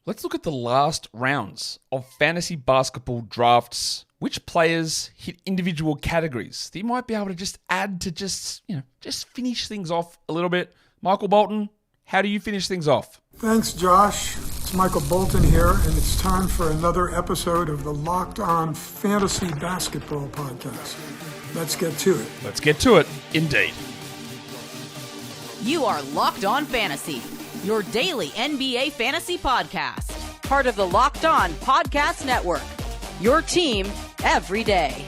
Let's look at the last rounds of fantasy basketball drafts. Which players hit individual categories that you might be able to just add to just finish things off a little bit. Michael Bolton, how do you finish things off? Thanks, Josh. It's Michael Bolton here, and it's time for another episode of the Locked On Fantasy Basketball Podcast. Let's get to it. Let's get to it, indeed. You are Locked On Fantasy, your daily NBA fantasy podcast. Part of the Locked On Podcast Network, your team every day.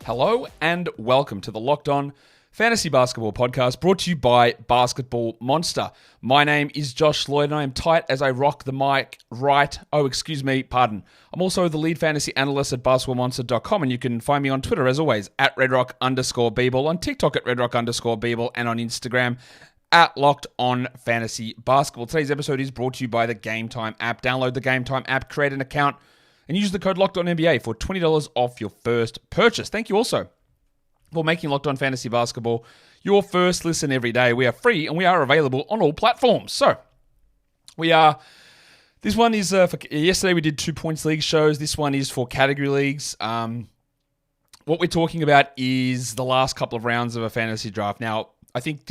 Hello and welcome to the Locked On Fantasy Basketball Podcast, brought to you by Basketball Monster. My name is Josh Lloyd, and I am tight as I rock the mic right. I'm also the lead fantasy analyst at basketballmonster.com, and you can find me on Twitter, as always, at redrock_bball, on TikTok at redrock_bball, and on Instagram at Locked On Fantasy Basketball. Today's episode is brought to you by the Game Time app. Download the Game Time app, create an account, and use the code Locked On NBA for $20 off your first purchase. Thank you also for making Locked On Fantasy Basketball your first listen every day. We are free and we are available on all platforms. So, this one is, yesterday we did 2 points league shows. This one is for category leagues. What we're talking about is the last couple of rounds of a fantasy draft. Now, I think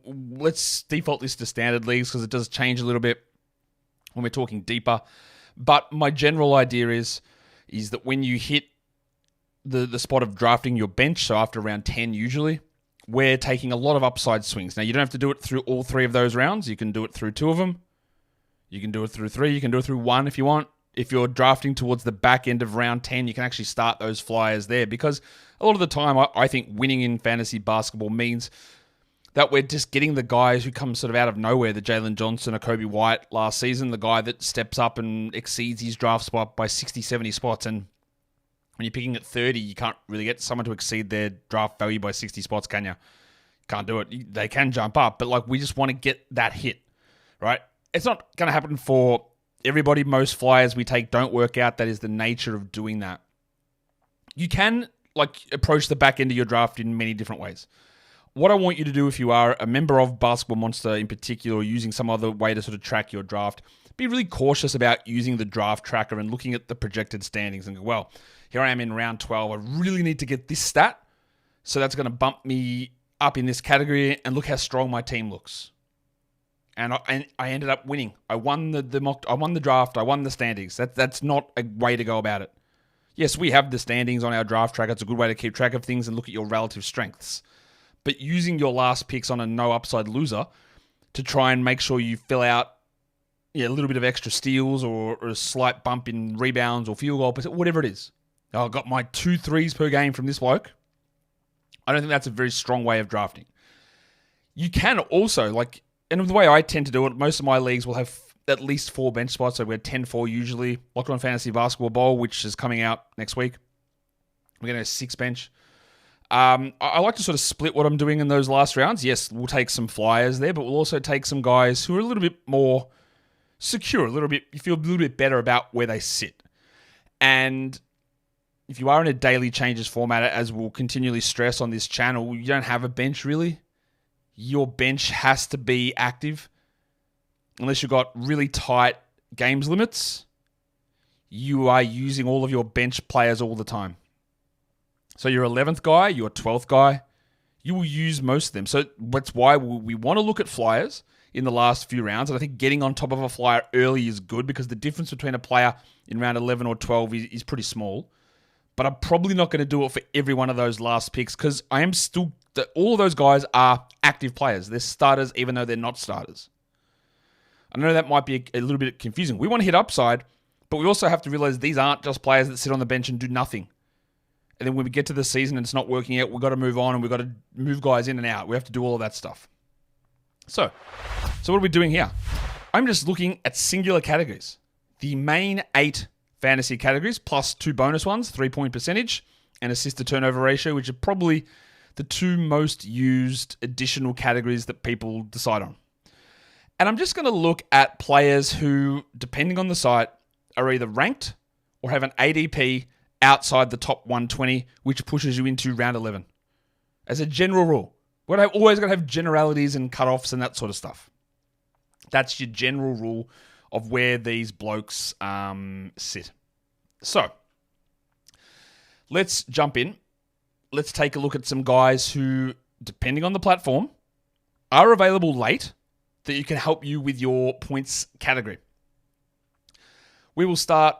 let's default this to standard leagues because it does change a little bit when we're talking deeper. But my general idea is that when you hit the spot of drafting your bench, so after round 10 usually, we're taking a lot of upside swings. Now, you don't have to do it through all three of those rounds. You can do it through two of them. You can do it through three. You can do it through one if you want. If you're drafting towards the back end of round 10, you can actually start those flyers there, because a lot of the time I think winning in fantasy basketball means that we're just getting the guys who come sort of out of nowhere, the Jalen Johnson or Kobe White last season, the guy that steps up and exceeds his draft spot by 60, 70 spots. And when you're picking at 30, you can't really get someone to exceed their draft value by 60 spots, can you? Can't do it. They can jump up, but we just want to get that hit, right? It's not going to happen for everybody. Most flyers we take don't work out. That is the nature of doing that. You can approach the back end of your draft in many different ways. What I want you to do, if you are a member of Basketball Monster in particular, or using some other way to sort of track your draft, be really cautious about using the draft tracker and looking at the projected standings and go, well, here I am in round 12. I really need to get this stat, so that's going to bump me up in this category, and look how strong my team looks. And I ended up winning. I won the mock. I won the draft. I won the standings. That's not a way to go about it. Yes, we have the standings on our draft tracker. It's a good way to keep track of things and look at your relative strengths. But using your last picks on a no upside loser to try and make sure you fill out a little bit of extra steals or a slight bump in rebounds or field goal, whatever it is. I got my 2 threes per game from this bloke. I don't think that's a very strong way of drafting. You can also, and the way I tend to do it, most of my leagues will have at least 4 bench spots. So we're 10-4 usually. Locked On Fantasy Basketball Bowl, which is coming out next week. We're going to have 6 bench. I like to sort of split what I'm doing in those last rounds. Yes, we'll take some flyers there, but we'll also take some guys who are a little bit more secure, you feel a little bit better about where they sit. And if you are in a daily changes format, as we'll continually stress on this channel, you don't have a bench really. Your bench has to be active. Unless you've got really tight games limits, you are using all of your bench players all the time. So your 11th guy, your 12th guy, you will use most of them. So that's why we want to look at flyers in the last few rounds. And I think getting on top of a flyer early is good, because the difference between a player in round 11 or 12 is pretty small. But I'm probably not going to do it for every one of those last picks, because all of those guys are active players. They're starters even though they're not starters. I know that might be a little bit confusing. We want to hit upside, but we also have to realize these aren't just players that sit on the bench and do nothing. And then when we get to the season and it's not working out, we've got to move on and we've got to move guys in and out. We have to do all of that stuff. So what are we doing here? I'm just looking at singular categories. The main 8 fantasy categories plus 2 bonus ones, 3-point percentage and assist to turnover ratio, which are probably the 2 most used additional categories that people decide on. And I'm just going to look at players who, depending on the site, are either ranked or have an ADP outside the top 120, which pushes you into round 11. As a general rule, we're always going to have generalities and cutoffs and that sort of stuff. That's your general rule of where these blokes sit. So, let's jump in. Let's take a look at some guys who, depending on the platform, are available late that you can help you with your points category. We will start,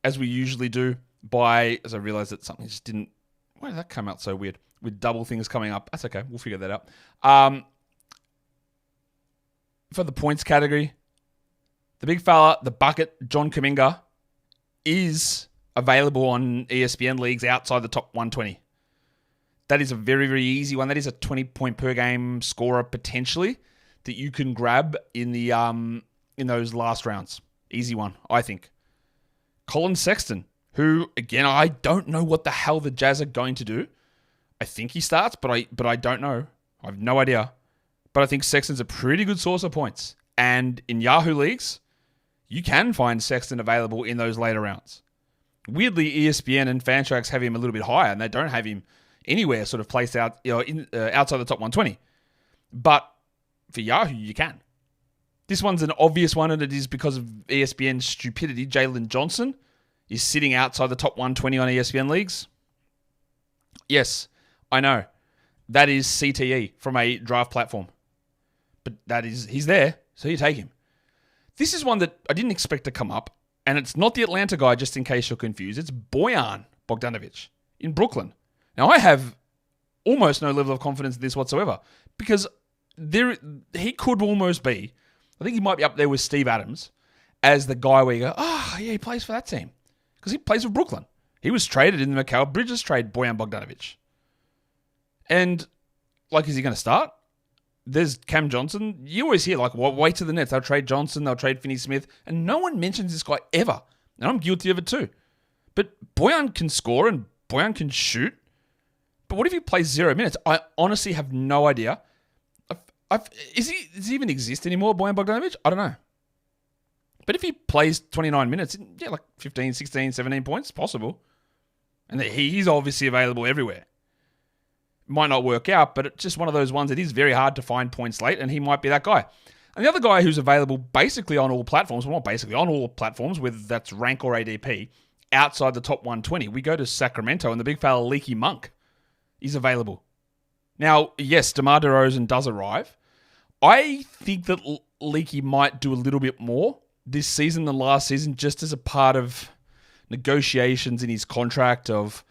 as we usually do, as I realized that something just didn't... Why did that come out so weird? With double things coming up. That's okay. We'll figure that out. For the points category, the big fella, the bucket, John Kuminga, is available on ESPN leagues outside the top 120. That is a very, very easy one. That is a 20-point per game scorer potentially that you can grab in the in those last rounds. Easy one, I think. Colin Sexton, who, again, I don't know what the hell the Jazz are going to do. I think he starts, but I don't know. I have no idea. But I think Sexton's a pretty good source of points. And in Yahoo leagues, you can find Sexton available in those later rounds. Weirdly, ESPN and Fantrax have him a little bit higher, and they don't have him anywhere sort of placed out, outside the top 120. But for Yahoo, you can. This one's an obvious one, and it is because of ESPN's stupidity. Jalen Johnson is sitting outside the top 120 on ESPN leagues. Yes, I know. That is CTE from a draft platform. But he's there, so you take him. This is one that I didn't expect to come up, and it's not the Atlanta guy, just in case you're confused. It's Bojan Bogdanovic in Brooklyn. Now, I have almost no level of confidence in this whatsoever, because he could almost be, I think he might be up there with Steve Adams, as the guy where you go, he plays for that team. Because he plays for Brooklyn. He was traded in the Mikal Bridges trade, Bojan Bogdanovic. And, is he going to start? There's Cam Johnson. You always hear, wait to the Nets. They'll trade Johnson, they'll trade Finney-Smith, and no one mentions this guy ever. And I'm guilty of it too. But Bojan can score and Bojan can shoot. But what if he plays 0 minutes? I honestly have no idea. Does he even exist anymore, Bojan Bogdanovic? I don't know. But if he plays 29 minutes, 15, 16, 17 points, possible. And he's obviously available everywhere. Might not work out, but it's just one of those ones that is very hard to find points late, and he might be that guy. And the other guy who's available basically on all platforms, well, not basically, on all platforms, whether that's rank or ADP, outside the top 120, we go to Sacramento, and the big fella Leaky Monk is available. Now, yes, DeMar DeRozan does arrive. I think that Leaky might do a little bit more this season than last season, just as a part of negotiations in his contract of,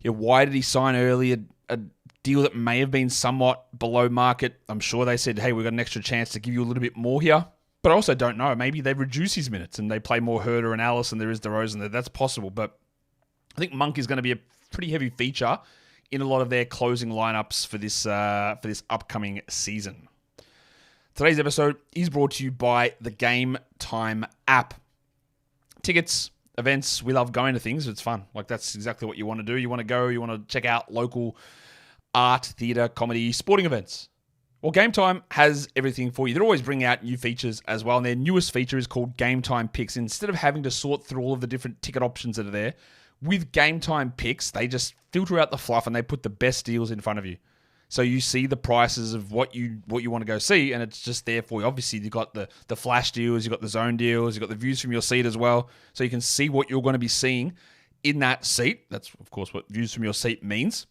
why did he sign early a deal that may have been somewhat below market? I'm sure they said, hey, we've got an extra chance to give you a little bit more here. But I also don't know. Maybe they reduce his minutes and they play more Herter and Alice and there is DeRozan there. That's possible. But I think Monk is going to be a pretty heavy feature in a lot of their closing lineups for this upcoming season. Today's episode is brought to you by the Game Time app. Tickets, events, we love going to things. It's fun. That's exactly what you want to do. You want to go, you want to check out local art, theatre, comedy, sporting events. Well, Game Time has everything for you. They're always bringing out new features as well, and their newest feature is called Game Time Picks. Instead of having to sort through all of the different ticket options that are there, with Game Time Picks, they just filter out the fluff and they put the best deals in front of you. So you see the prices of what you want to go see, and it's just there for you. Obviously, you've got the flash deals, you've got the zone deals, you've got the views from your seat as well. So you can see what you're going to be seeing in that seat. That's, of course, what views from your seat means.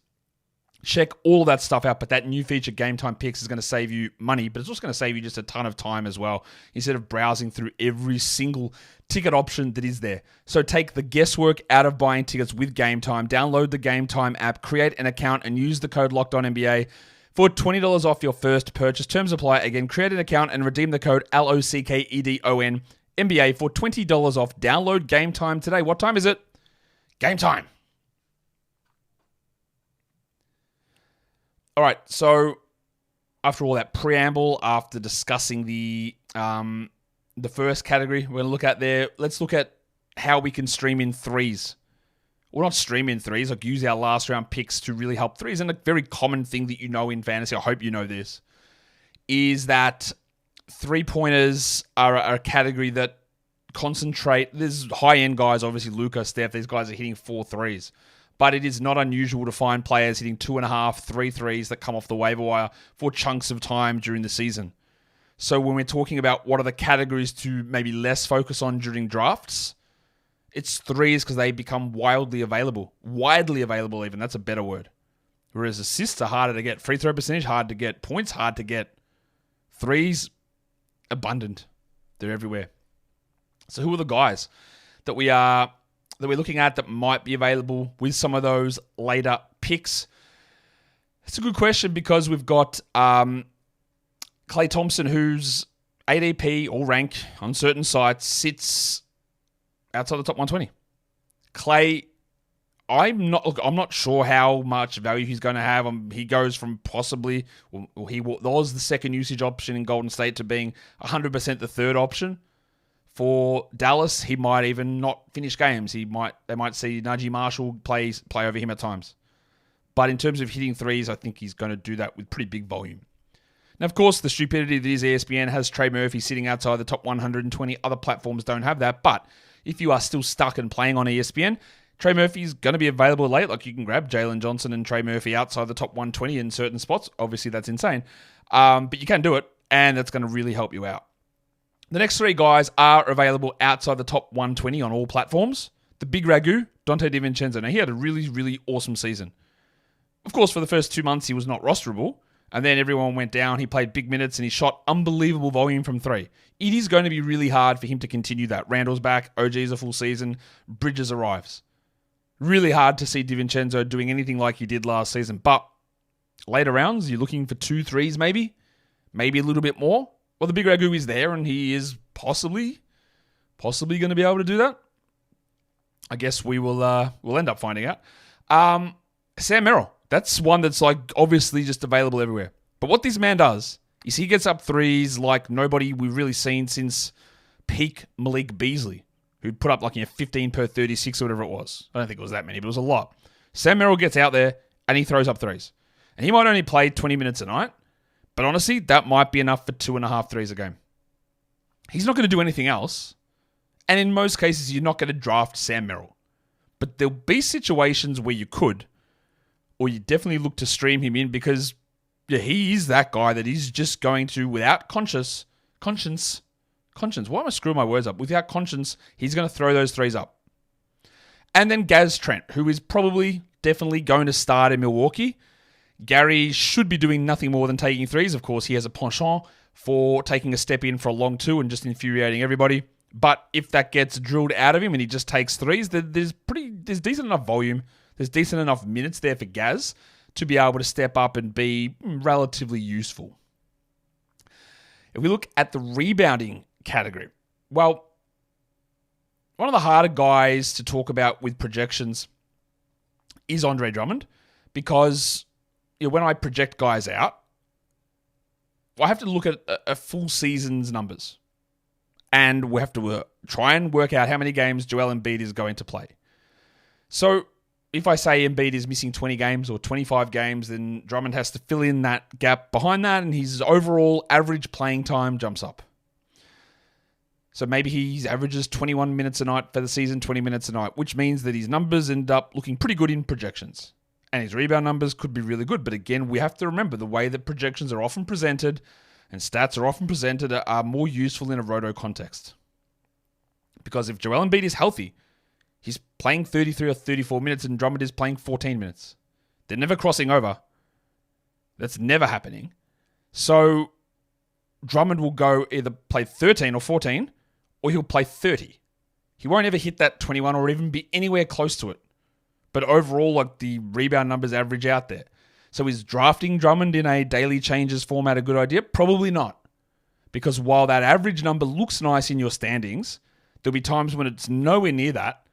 Check all that stuff out, but that new feature, Game Time Picks, is going to save you money, but it's also going to save you just a ton of time as well, instead of browsing through every single ticket option that is there. So take the guesswork out of buying tickets with Game Time. Download the Game Time app, create an account, and use the code LOCKEDONNBA for $20 off your first purchase. Terms apply. Again, create an account and redeem the code LOCKEDONNBA for $20 off. Download Game Time today. What time is it? Game time. All right, so after all that preamble, after discussing the first category we're going to look at there, let's look at how we can stream in threes. Well, not stream in threes, use our last round picks to really help threes. And a very common thing that you know in fantasy, I hope you know this, is that three-pointers are a category that concentrate. There's high-end guys, obviously Luka, Steph, these guys are hitting 4 threes. But it is not unusual to find players hitting 2.5, 3 threes that come off the waiver wire for chunks of time during the season. So when we're talking about what are the categories to maybe less focus on during drafts, it's threes because they become wildly available. Widely available even, that's a better word. Whereas assists are harder to get. Free throw percentage, hard to get. Points, hard to get. Threes, abundant. They're everywhere. So who are the guys that we're looking at that might be available with some of those later picks? It's a good question because we've got Klay Thompson, whose ADP or rank on certain sites sits outside the top 120. Klay, I'm not sure how much value he's going to have. He goes from possibly, he was the second usage option in Golden State to being 100% the third option. For Dallas, he might even not finish games. They might see Najee Marshall play over him at times. But in terms of hitting threes, I think he's going to do that with pretty big volume. Now, of course, the stupidity that is ESPN has Trey Murphy sitting outside the top 120. Other platforms don't have that. But if you are still stuck and playing on ESPN, Trey Murphy is going to be available late. Like, you can grab Jalen Johnson and Trey Murphy outside the top 120 in certain spots. Obviously, that's insane. But you can do it, and that's going to really help you out. The next three guys are available outside the top 120 on all platforms. The big Ragu, Dante DiVincenzo. Now, he had a really, really awesome season. Of course, for the first 2 months, he was not rosterable. And then everyone went down. He played big minutes and he shot unbelievable volume from three. It is going to be really hard for him to continue that. Randall's back. OG's a full season. Bridges arrives. Really hard to see DiVincenzo doing anything like he did last season. But later rounds, you're looking for 2 threes maybe. Maybe a little bit more. Well, the big Ragu is there and he is possibly going to be able to do that. I guess we'll end up finding out. Sam Merrill. That's one that's like obviously just available everywhere. But what this man does is he gets up threes like nobody we've really seen since peak Malik Beasley, who'd put up like 15 per 36 or whatever it was. I don't think it was that many, but it was a lot. Sam Merrill gets out there and he throws up threes. And he might only play 20 minutes a night, but honestly, that might be enough for 2.5 threes a game. He's not going to do anything else. And in most cases, you're not going to draft Sam Merrill. But there'll be situations where you could, or you definitely look to stream him in because he is that guy that is just going to, without conscience, why am I screwing my words up? Without conscience, he's going to throw those threes up. And then Gaz Trent, who is probably definitely going to start in Milwaukee. Gary should be doing nothing more than taking threes. Of course, he has a penchant for taking a step in for a long two and just infuriating everybody. But if that gets drilled out of him and he just takes threes, there's decent enough volume. There's decent enough minutes there for Gaz to be able to step up and be relatively useful. If we look at the rebounding category, well, one of the harder guys to talk about with projections is Andre Drummond because when I project guys out, I have to look at a full season's numbers. And we have to try and work out how many games Joel Embiid is going to play. So if I say Embiid is missing 20 games or 25 games, then Drummond has to fill in that gap behind that, and his overall average playing time jumps up. So maybe he averages 21 minutes a night for the season, 20 minutes a night, which means that his numbers end up looking pretty good in projections. And his rebound numbers could be really good. But again, we have to remember the way that projections are often presented and stats are often presented are more useful in a roto context. Because if Joel Embiid is healthy, he's playing 33 or 34 minutes and Drummond is playing 14 minutes. They're never crossing over. That's never happening. So Drummond will go either play 13 or 14 or he'll play 30. He won't ever hit that 21 or even be anywhere close to it. But overall, the rebound numbers average out there. So is drafting Drummond in a daily changes format a good idea? Probably not. Because while that average number looks nice in your standings, there'll be times when it's nowhere near that.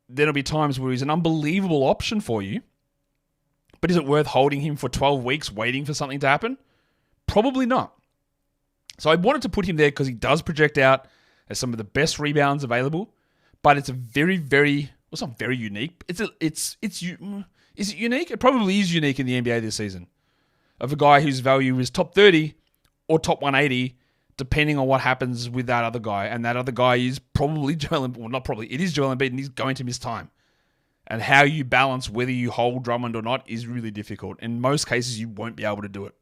There'll be times where he's an unbelievable option for you. But is it worth holding him for 12 weeks waiting for something to happen? Probably not. So I wanted to put him there because he does project out as some of the best rebounds available. But it's a very, very... Well, it's not very unique. Is it unique? It probably is unique in the NBA this season. Of a guy whose value is top 30 or top 180, depending on what happens with that other guy. And that other guy is probably Joel Embiid. Well, not probably. It is Joel Embiid, and he's going to miss time. And how you balance whether you hold Drummond or not is really difficult. In most cases, you won't be able to do it.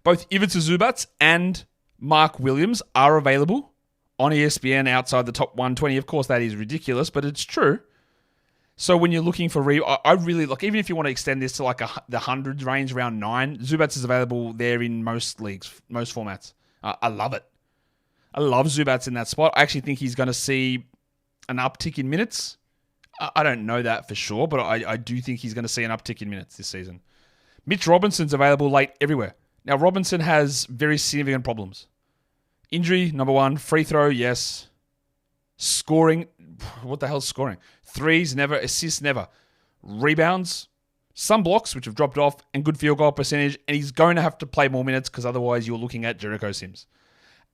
Both Ivica Zubac and Mark Williams are available on ESPN outside the top 120. Of course, that is ridiculous, but it's true. So when you're looking for I really like, even if you want to extend this to like the hundreds range, round 9, Zubac is available there in most leagues, most formats. I love it. I love Zubac in that spot. I actually think he's going to see an uptick in minutes. I don't know that for sure, but I do think he's going to see an uptick in minutes this season. Mitch Robinson's available late everywhere. Now, Robinson has very significant problems. Injury, number 1. Free throw, yes. Scoring, what the hell's scoring? Threes, never. Assists, never. Rebounds, some blocks, which have dropped off, and good field goal percentage. And he's going to have to play more minutes because otherwise you're looking at Jericho Sims.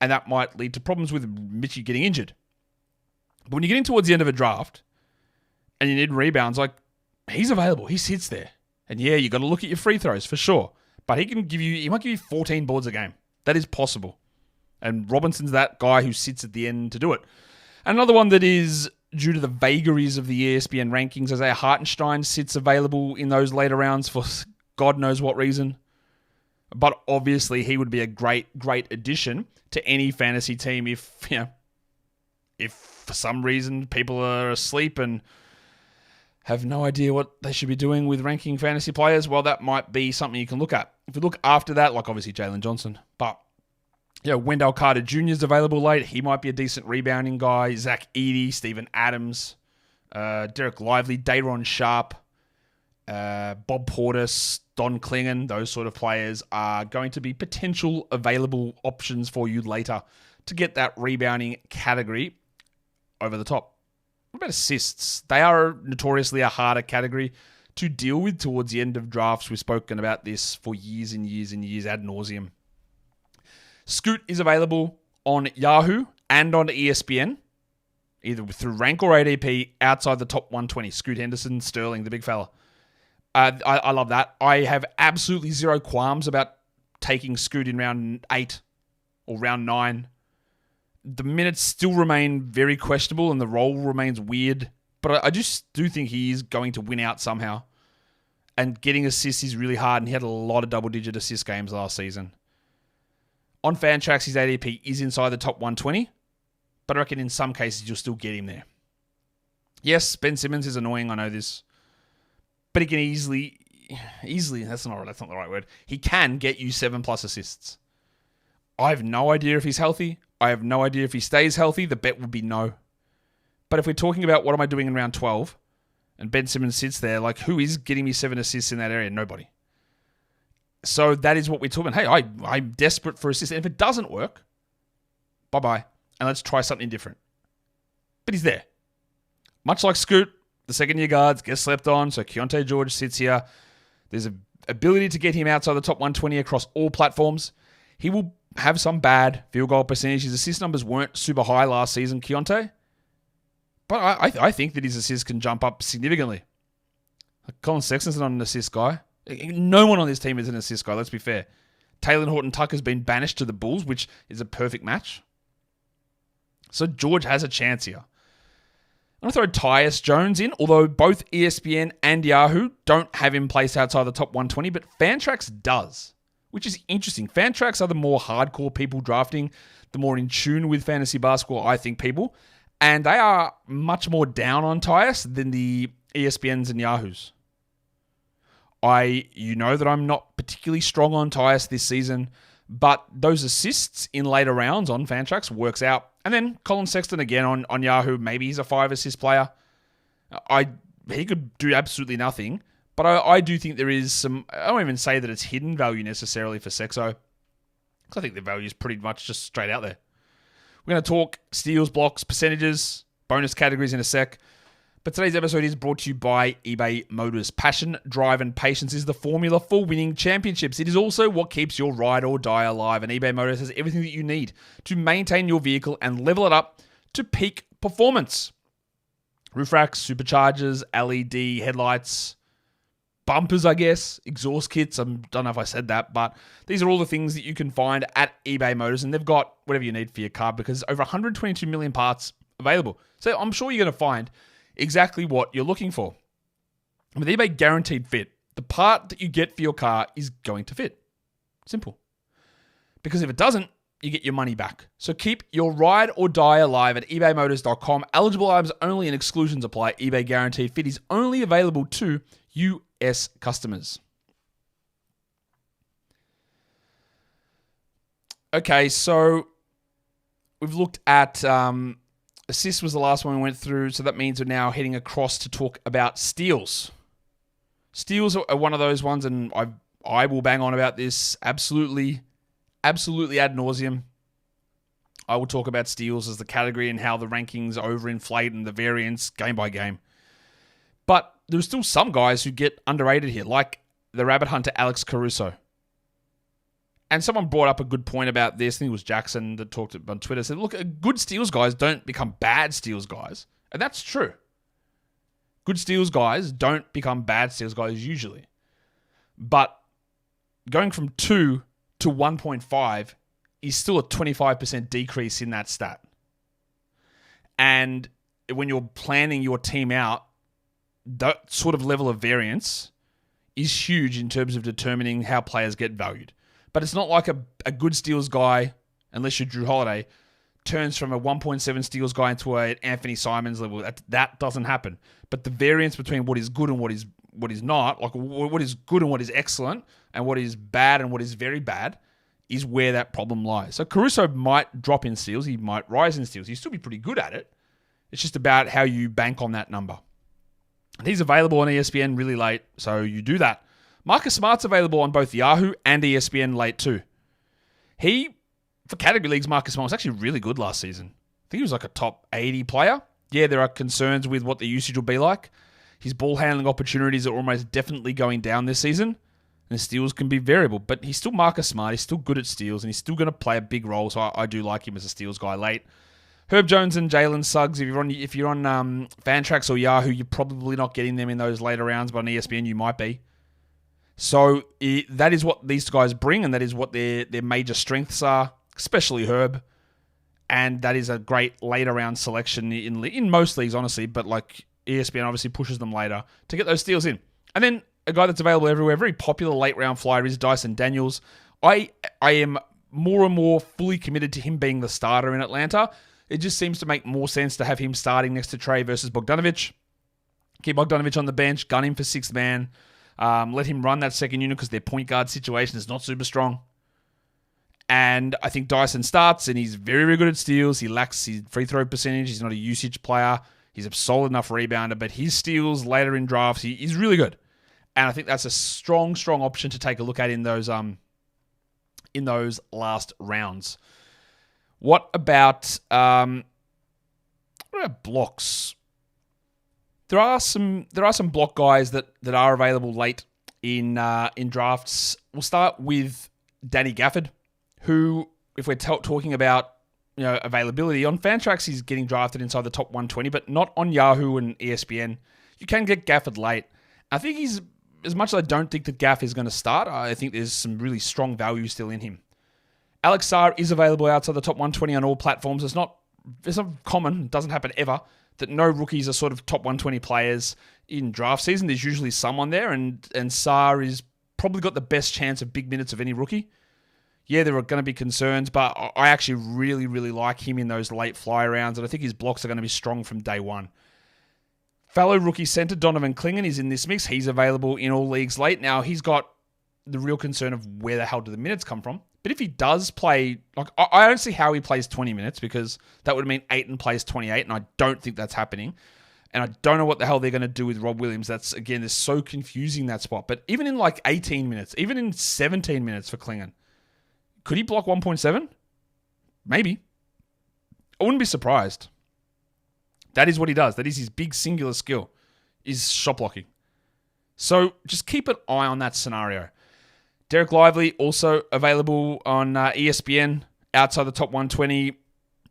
And that might lead to problems with Mitchie getting injured. But when you're getting towards the end of a draft and you need rebounds, like, he's available. He sits there. And yeah, you got to look at your free throws for sure. But he might give you 14 boards a game. That is possible. And Robinson's that guy who sits at the end to do it. Another one that is due to the vagaries of the ESPN rankings, Isaiah Hartenstein sits available in those later rounds for God knows what reason. But obviously he would be a great addition to any fantasy team if for some reason people are asleep and have no idea what they should be doing with ranking fantasy players. Well, that might be something you can look at. If you look after that, like obviously Jalen Johnson, but Wendell Carter Jr. is available late. He might be a decent rebounding guy. Zach Edey, Steven Adams, Derek Lively, Dayron Sharp, Bob Portis, Don Klingon. Those sort of players are going to be potential available options for you later to get that rebounding category over the top. What about assists? They are notoriously a harder category to deal with towards the end of drafts. We've spoken about this for years and years and years ad nauseum. Scoot is available on Yahoo and on ESPN, either through rank or ADP outside the top 120. Scoot Henderson, Sterling, the big fella. I love that. I have absolutely zero qualms about taking Scoot in round 8 or round 9. The minutes still remain very questionable and the role remains weird, but I just do think he is going to win out somehow. And getting assists is really hard, and he had a lot of double-digit assist games last season. On Fantrax, his ADP is inside the top 120, but I reckon in some cases you'll still get him there. Yes, Ben Simmons is annoying, I know this. But he can easily, that's not the right word. He can get you 7+ assists. I have no idea if he's healthy. I have no idea if he stays healthy. The bet would be no. But if we're talking about what am I doing in round 12, and Ben Simmons sits there, like, who is getting me 7 assists in that area? Nobody. So that is what we're talking about. Hey, I'm desperate for assists. And if it doesn't work, bye-bye. And let's try something different. But he's there. Much like Scoot, the second-year guards get slept on, so Keontae George sits here. There's an ability to get him outside the top 120 across all platforms. He will have some bad field goal percentage. His assist numbers weren't super high last season, Keontae. But I think that his assists can jump up significantly. Colin Sexton's not an assist guy. No one on this team is an assist guy, let's be fair. Taylor Horton-Tucker's been banished to the Bulls, which is a perfect match. So George has a chance here. I'm going to throw Tyus Jones in, although both ESPN and Yahoo don't have him placed outside the top 120, but Fantrax does, which is interesting. Fantrax are the more hardcore people drafting, the more in tune with fantasy basketball, I think, people, and they are much more down on Tyus than the ESPNs and Yahoos. You know that I'm not particularly strong on Tyus this season, but those assists in later rounds on Fantrax works out. And then Colin Sexton again on Yahoo. Maybe he's a 5-assist player. He could do absolutely nothing, but I do think there is some, I don't even say that it's hidden value necessarily for Sexo, because I think the value is pretty much just straight out there. We're going to talk steals, blocks, percentages, bonus categories in a sec. But today's episode is brought to you by eBay Motors. Passion, drive, and patience is the formula for winning championships. It is also what keeps your ride or die alive. And eBay Motors has everything that you need to maintain your vehicle and level it up to peak performance. Roof racks, superchargers, LED headlights, bumpers, I guess, exhaust kits. I don't know if I said that, but these are all the things that you can find at eBay Motors. And they've got whatever you need for your car because over 122 million parts available. So I'm sure you're going to find exactly what you're looking for. With eBay Guaranteed Fit, the part that you get for your car is going to fit. Simple. Because if it doesn't, you get your money back. So keep your ride or die alive at ebaymotors.com. Eligible items only and exclusions apply. eBay guaranteed fit is only available to US customers. Okay, so we've looked at assists was the last one we went through, so that means we're now heading across to talk about steals. Steals are one of those ones, and I will bang on about this absolutely ad nauseum. I will talk about steals as the category and how the rankings overinflate and the variance game by game. But there's still some guys who get underrated here, like the rabbit hunter Alex Caruso. And someone brought up a good point about this. I think it was Jackson that talked on Twitter. Said, look, good steals guys don't become bad steals guys. And that's true. Good steals guys don't become bad steals guys usually. But going from 2 to 1.5 is still a 25% decrease in that stat. And when you're planning your team out, that sort of level of variance is huge in terms of determining how players get valued. But it's not like a good steals guy, unless you're Drew Holiday, turns from a 1.7 steals guy into an Anthony Simons level. That doesn't happen. But the variance between what is good and what is not, like what is good and what is excellent, and what is bad and what is very bad, is where that problem lies. So Caruso might drop in steals. He might rise in steals. He'll still be pretty good at it. It's just about how you bank on that number. And he's available on ESPN really late, so you do that. Marcus Smart's available on both Yahoo and ESPN late too. For category leagues, Marcus Smart was actually really good last season. I think he was like a top 80 player. Yeah, there are concerns with what the usage will be like. His ball handling opportunities are almost definitely going down this season. And steals can be variable, but he's still Marcus Smart. He's still good at steals, and he's still going to play a big role, so I do like him as a steals guy late. Herb Jones and Jalen Suggs, if you're on Fantrax or Yahoo, you're probably not getting them in those later rounds, but on ESPN you might be. So that is what these guys bring, and that is what their major strengths are, especially Herb. And that is a great later round selection in most leagues, honestly, but like ESPN obviously pushes them later to get those steals in. And then a guy that's available everywhere, very popular late round flyer, is Dyson Daniels. I am more and more fully committed to him being the starter in Atlanta. It just seems to make more sense to have him starting next to Trey versus Bogdanovic. Keep Bogdanovic on the bench, gun him for sixth man. Let him run that second unit because their point guard situation is not super strong. And I think Dyson starts, and he's very, very good at steals. He lacks his free throw percentage. He's not a usage player. He's a solid enough rebounder, but his steals later in drafts, he's really good. And I think that's a strong, strong option to take a look at in those last rounds. What about blocks? There are some block guys that are available late in drafts. We'll start with Danny Gafford, who, if we're talking about availability on Fantrax, he's getting drafted inside the top 120, but not on Yahoo and ESPN. You can get Gafford late. I think he's, as much as I don't think that Gaff is going to start, I think there's some really strong value still in him. Alex Sarr is available outside the top 120 on all platforms. It's not common, it doesn't happen ever, that no rookies are sort of top 120 players in draft season. There's usually someone there, and Sarr is probably got the best chance of big minutes of any rookie. Yeah, there are going to be concerns, but I actually really, really like him in those late fly rounds, and I think his blocks are going to be strong from day one. Fellow rookie center Donovan Clingan is in this mix. He's available in all leagues late. Now, he's got the real concern of where the hell do the minutes come from. But if he does play, I don't see how he plays 20 minutes, because that would mean Ayton plays 28, and I don't think that's happening. And I don't know what the hell they're going to do with Rob Williams. That's, again, it's so confusing, that spot. But even in 18 minutes, even in 17 minutes for Clingan, could he block 1.7? Maybe. I wouldn't be surprised. That is what he does. That is his big singular skill, is shot blocking. So just keep an eye on that scenario. Derek Lively, also available on ESPN, outside the top 120.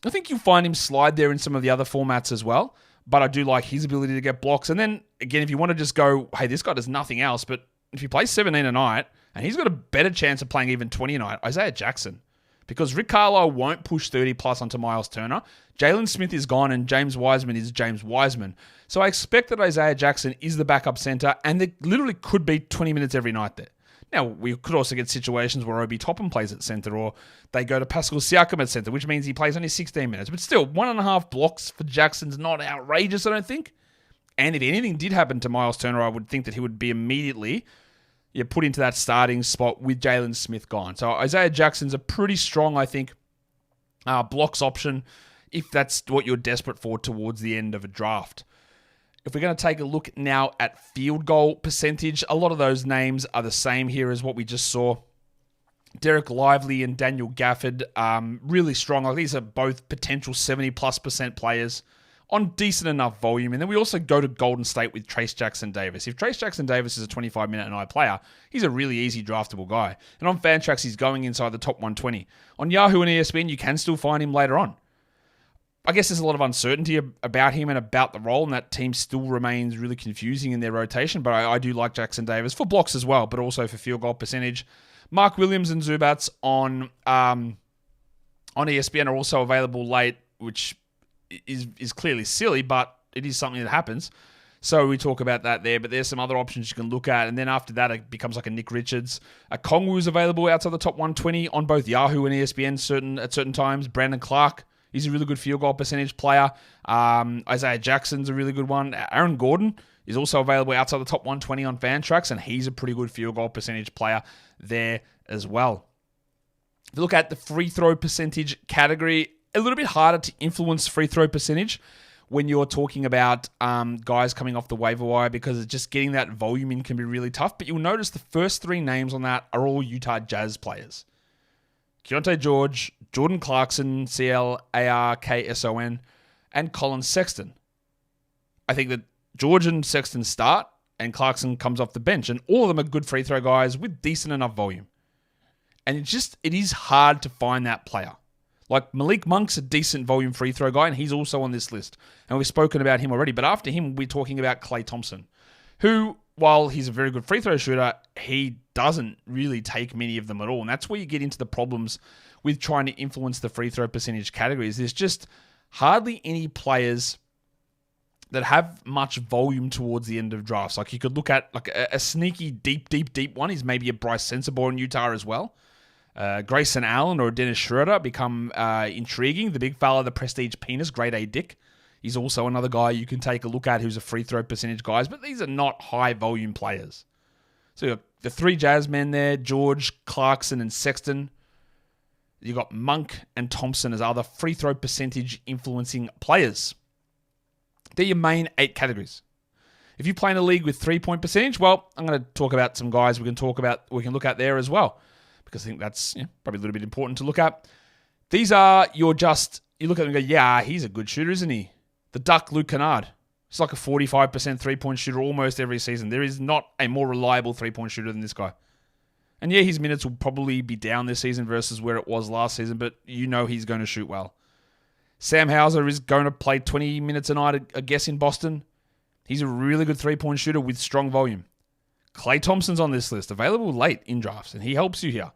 I think you'll find him slide there in some of the other formats as well, but I do like his ability to get blocks. And then, again, if you want to just go, hey, this guy does nothing else, but if he plays 17 a night, and he's got a better chance of playing even 20 a night, Isaiah Jackson. Because Rick Carlisle won't push 30 plus onto Miles Turner. Jalen Smith is gone, and James Wiseman is James Wiseman. So I expect that Isaiah Jackson is the backup center, and there literally could be 20 minutes every night there. Now, we could also get situations where Obi Toppin plays at center, or they go to Pascal Siakam at center, which means he plays only 16 minutes. But still, 1.5 blocks for Jackson's not outrageous, I don't think. And if anything did happen to Miles Turner, I would think that he would be immediately put into that starting spot with Jalen Smith gone. So Isaiah Jackson's a pretty strong, I think, blocks option if that's what you're desperate for towards the end of a draft. If we're going to take a look now at field goal percentage, a lot of those names are the same here as what we just saw. Derek Lively and Daniel Gafford, really strong. Like, these are both potential 70+% players on decent enough volume. And then we also go to Golden State with Trace Jackson-Davis. If Trace Jackson-Davis is a 25-minute a night player, he's a really easy draftable guy. And on Fantrax, he's going inside the top 120. On Yahoo and ESPN, you can still find him later on. I guess there's a lot of uncertainty about him and about the role, and that team still remains really confusing in their rotation. But I do like Jackson-Davis for blocks as well, but also for field goal percentage. Mark Williams and Zubats on ESPN are also available late, which is clearly silly, but it is something that happens. So we talk about that there, but there's some other options you can look at. And then after that, it becomes like a Nick Richards. A Kongwu is available outside the top 120 on both Yahoo and ESPN at certain times. Brandon Clark, he's a really good field goal percentage player. Isaiah Jackson's a really good one. Aaron Gordon is also available outside the top 120 on Fantrax, and he's a pretty good field goal percentage player there as well. If you look at the free throw percentage category, a little bit harder to influence free throw percentage when you're talking about guys coming off the waiver wire, because it's just getting that volume in can be really tough. But you'll notice the first three names on that are all Utah Jazz players. Keontae George, Jordan Clarkson, Clarkson, and Colin Sexton. I think that George and Sexton start, and Clarkson comes off the bench, and all of them are good free throw guys with decent enough volume. And it is hard to find that player. Like, Malik Monk's a decent volume free throw guy, and he's also on this list. And we've spoken about him already. But after him, we're talking about Klay Thompson, who, while he's a very good free throw shooter, he doesn't really take many of them at all. And that's where you get into the problems with trying to influence the free throw percentage categories. There's just hardly any players that have much volume towards the end of drafts. Like, you could look at like a sneaky, deep one is maybe a Bryce Sensabaugh in Utah as well. Grayson Allen or Dennis Schroeder become intriguing. The big fella, the prestige penis, grade A dick. He's also another guy you can take a look at who's a free throw percentage guys, but these are not high volume players. So you got the three Jazz men there, George, Clarkson, and Sexton. You got Monk and Thompson as other free throw percentage influencing players. They're your main 8 categories. If you play in a league with 3-point percentage, well, I'm going to talk about some guys we can look at there as well, because I think that's probably a little bit important to look at. These are you look at them and go, yeah, he's a good shooter, isn't he? The Duck, Luke Kennard. He's like a 45% 3-point shooter almost every season. There is not a more reliable 3-point shooter than this guy. And yeah, his minutes will probably be down this season versus where it was last season, but you know he's going to shoot well. Sam Hauser is going to play 20 minutes a night, I guess, in Boston. He's a really good 3-point shooter with strong volume. Klay Thompson's on this list, available late in drafts, and he helps you here.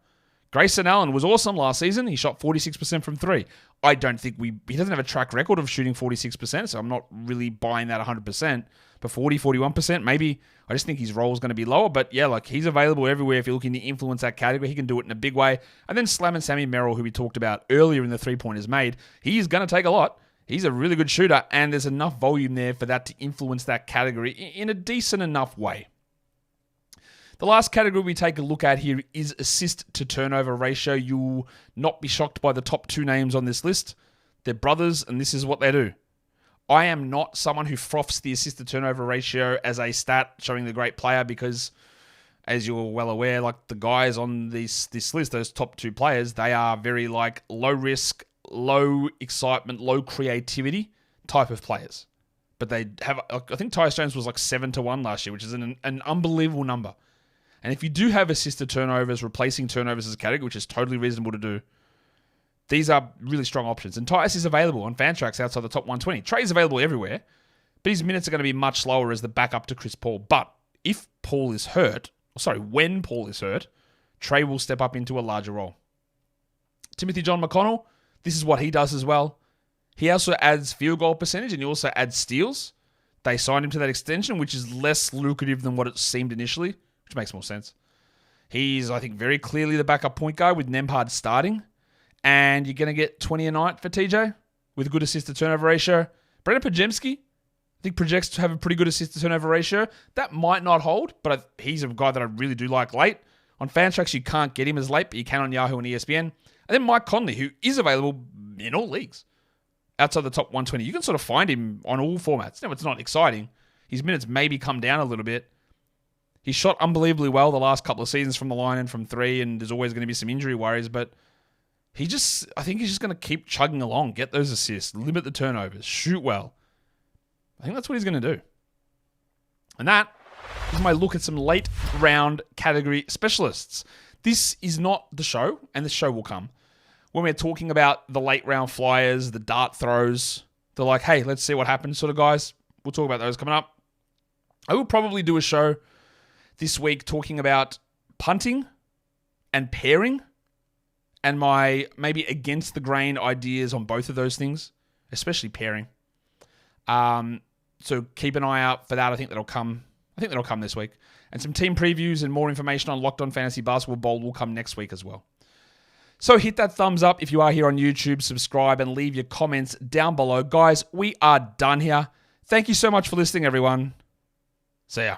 Grayson Allen was awesome last season. He shot 46% from 3. I don't think he doesn't have a track record of shooting 46%, so I'm not really buying that 100%. But 41%, maybe. I just think his role is going to be lower. But yeah, like, he's available everywhere if you're looking to influence that category. He can do it in a big way. And then Slam and Sammy Merrill, who we talked about earlier in the 3-pointers made, he's going to take a lot. He's a really good shooter, and there's enough volume there for that to influence that category in a decent enough way. The last category we take a look at here is assist to turnover ratio. You'll not be shocked by the top 2 names on this list. They're brothers, and this is what they do. I am not someone who froths the assist to turnover ratio as a stat showing the great player, because, as you're well aware, like, the guys on this list, those top 2 players, they are very like low risk, low excitement, low creativity type of players. But they have, I think Tyus Jones was like 7-1 last year, which is an unbelievable number. And if you do have assisted turnovers, replacing turnovers as a category, which is totally reasonable to do, these are really strong options. And Tyus is available on Fantrax outside the top 120. Trey's available everywhere, but his minutes are going to be much lower as the backup to Chris Paul. But when Paul is hurt, Trey will step up into a larger role. Timothy John McConnell, this is what he does as well. He also adds field goal percentage, and he also adds steals. They signed him to that extension, which is less lucrative than what it seemed initially, which makes more sense. He's, I think, very clearly the backup point guard with Nembhard starting. And you're going to get 20 a night for TJ with a good assist-to-turnover ratio. Brendan Pajemski, I think, projects to have a pretty good assist-to-turnover ratio. That might not hold, but he's a guy that I really do like late. On Fantrax, you can't get him as late, but you can on Yahoo and ESPN. And then Mike Conley, who is available in all leagues outside the top 120. You can sort of find him on all formats. Now, it's not exciting. His minutes maybe come down a little bit. He shot unbelievably well the last couple of seasons from the line and from three, and there's always going to be some injury worries, but I think he's just going to keep chugging along, get those assists, limit the turnovers, shoot well. I think that's what he's going to do. And that is my look at some late round category specialists. This is not the show, and the show will come, when we're talking about the late round flyers, the dart throws, the like, hey, let's see what happens sort of guys. We'll talk about those coming up. I will probably do a show this week talking about punting and pairing and my maybe against the grain ideas on both of those things, especially pairing. So keep an eye out for that. I think that'll come this week. And some team previews and more information on Locked On Fantasy Basketball Bowl will come next week as well. So hit that thumbs up if you are here on YouTube, subscribe, and leave your comments down below. Guys, we are done here. Thank you so much for listening, everyone. See ya.